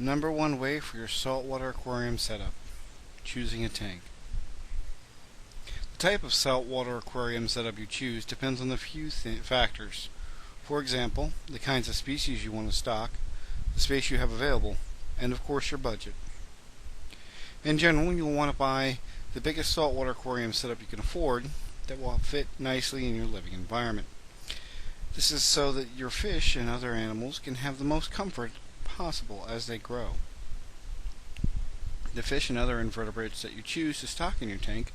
Number one way for your saltwater aquarium setup: choosing a tank. The type of saltwater aquarium setup you choose depends on a few factors. For example, the kinds of species you want to stock, the space you have available, and of course your budget. In general, you'll want to buy the biggest saltwater aquarium setup you can afford that will fit nicely in your living environment. This is so that your fish and other animals can have the most comfort possible as they grow. The fish and other invertebrates that you choose to stock in your tank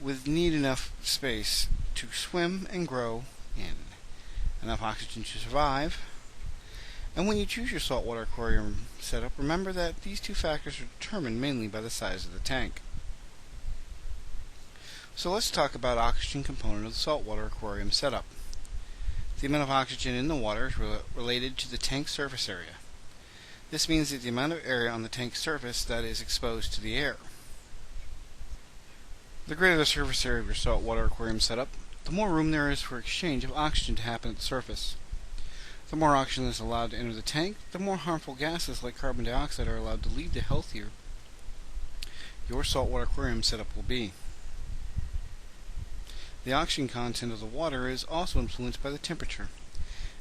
would need enough space to swim and grow in, enough oxygen to survive. And when you choose your saltwater aquarium setup, remember that these two factors are determined mainly by the size of the tank. So let's talk about the oxygen component of the saltwater aquarium setup. The amount of oxygen in the water is related to the tank surface area. This means that the amount of area on the tank surface that is exposed to the air. The greater the surface area of your saltwater aquarium setup, the more room there is for exchange of oxygen to happen at the surface. The more oxygen is allowed to enter the tank, the more harmful gases like carbon dioxide are allowed to leave, the healthier your saltwater aquarium setup will be. The oxygen content of the water is also influenced by the temperature.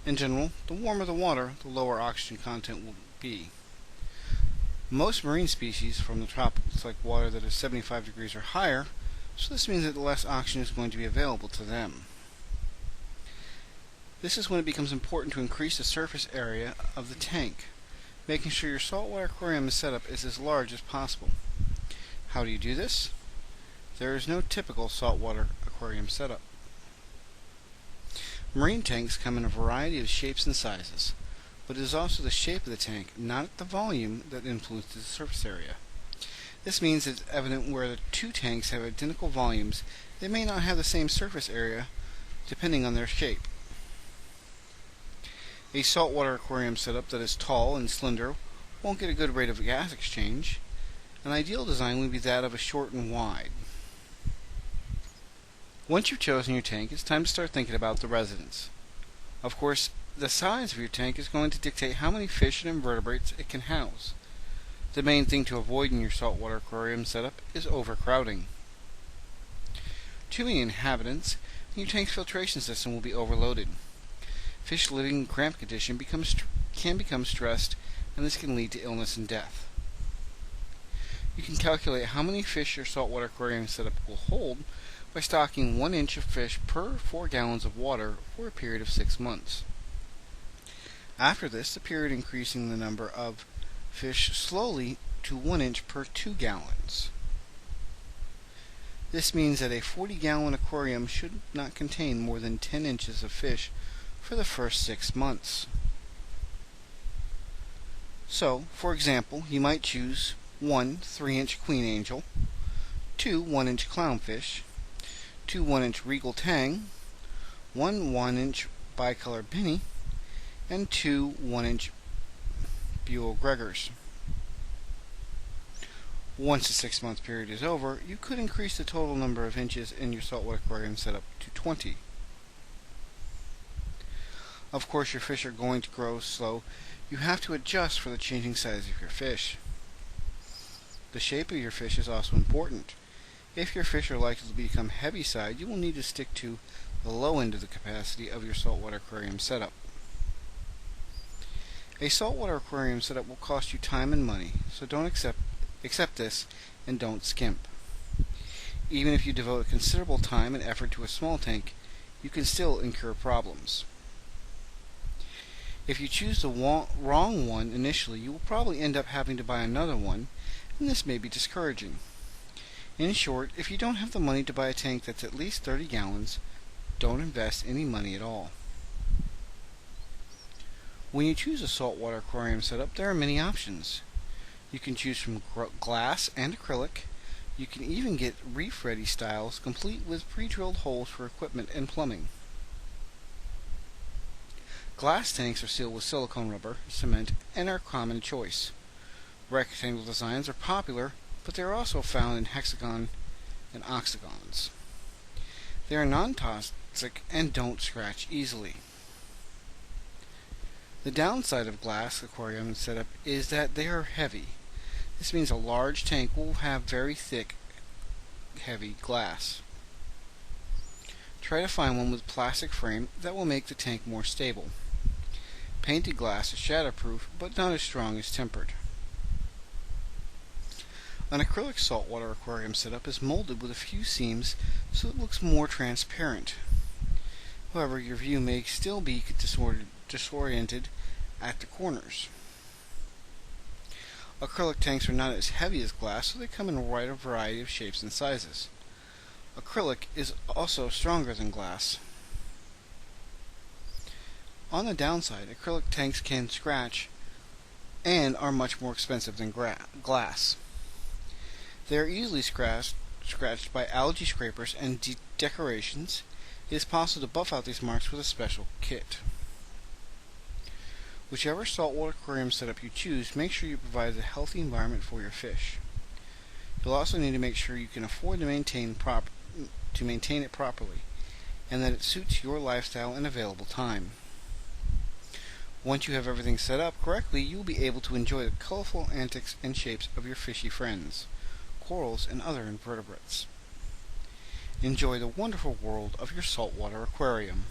In general, the warmer the water, the lower oxygen content will be. Most marine species from the tropics like water that is 75 degrees or higher, so this means that less oxygen is going to be available to them. This is when it becomes important to increase the surface area of the tank, making sure your saltwater aquarium setup is as large as possible. How do you do this? There is no typical saltwater aquarium setup. Marine tanks come in a variety of shapes and sizes, but it is also the shape of the tank, not the volume, that influences the surface area. This means it's evident where the two tanks have identical volumes, they may not have the same surface area depending on their shape. A saltwater aquarium setup that is tall and slender won't get a good rate of gas exchange. An ideal design would be that of a short and wide. Once you've chosen your tank, it's time to start thinking about the residence. Of course, the size of your tank is going to dictate how many fish and invertebrates it can house. The main thing to avoid in your saltwater aquarium setup is overcrowding. Too many inhabitants, and your tank's filtration system will be overloaded. Fish living in cramped condition can become stressed, and this can lead to illness and death. You can calculate how many fish your saltwater aquarium setup will hold by stocking 1 inch of fish per 4 gallons of water for a period of 6 months. After this, the period increasing the number of fish slowly to 1 inch per 2 gallons. This means that a 40-gallon aquarium should not contain more than 10 inches of fish for the first 6 months. So, for example, you might choose 1 3-inch queen angel, 2 1-inch clownfish, 2 1-inch regal tang, 1 1-inch bicolor penny, and 2 1-inch buell gregors. Once the 6-month period is over, you could increase the total number of inches in your saltwater aquarium setup to 20. Of course, your fish are going to grow slow. You have to adjust for the changing size of your fish. The shape of your fish is also important. If your fish are likely to become heavy-side, you will need to stick to the low end of the capacity of your saltwater aquarium setup. A saltwater aquarium setup will cost you time and money, so don't accept this and don't skimp. Even if you devote considerable time and effort to a small tank, you can still incur problems. If you choose the wrong one initially, you will probably end up having to buy another one, and this may be discouraging. In short, if you don't have the money to buy a tank that's at least 30 gallons, don't invest any money at all. When you choose a saltwater aquarium setup, there are many options. You can choose from glass and acrylic. You can even get reef-ready styles complete with pre-drilled holes for equipment and plumbing. Glass tanks are sealed with silicone rubber, cement, and are a common choice. Rectangle designs are popular, but they are also found in hexagon and octagons. They are non-toxic and don't scratch easily. The downside of glass aquarium setup is that they are heavy. This means a large tank will have very thick, heavy glass. Try to find one with plastic frame that will make the tank more stable. Painted glass is shatterproof, but not as strong as tempered. An acrylic saltwater aquarium setup is molded with a few seams so it looks more transparent. However, your view may still be disoriented at the corners. Acrylic tanks are not as heavy as glass, so they come in a variety of shapes and sizes. Acrylic is also stronger than glass. On the downside, acrylic tanks can scratch and are much more expensive than glass. They are easily scratched by algae scrapers and decorations. It is possible to buff out these marks with a special kit. Whichever saltwater aquarium setup you choose, make sure you provide a healthy environment for your fish. You'll also need to make sure you can afford to maintain it properly, and that it suits your lifestyle and available time. Once you have everything set up correctly, you will be able to enjoy the colorful antics and shapes of your fishy friends, corals, and other invertebrates. Enjoy the wonderful world of your saltwater aquarium.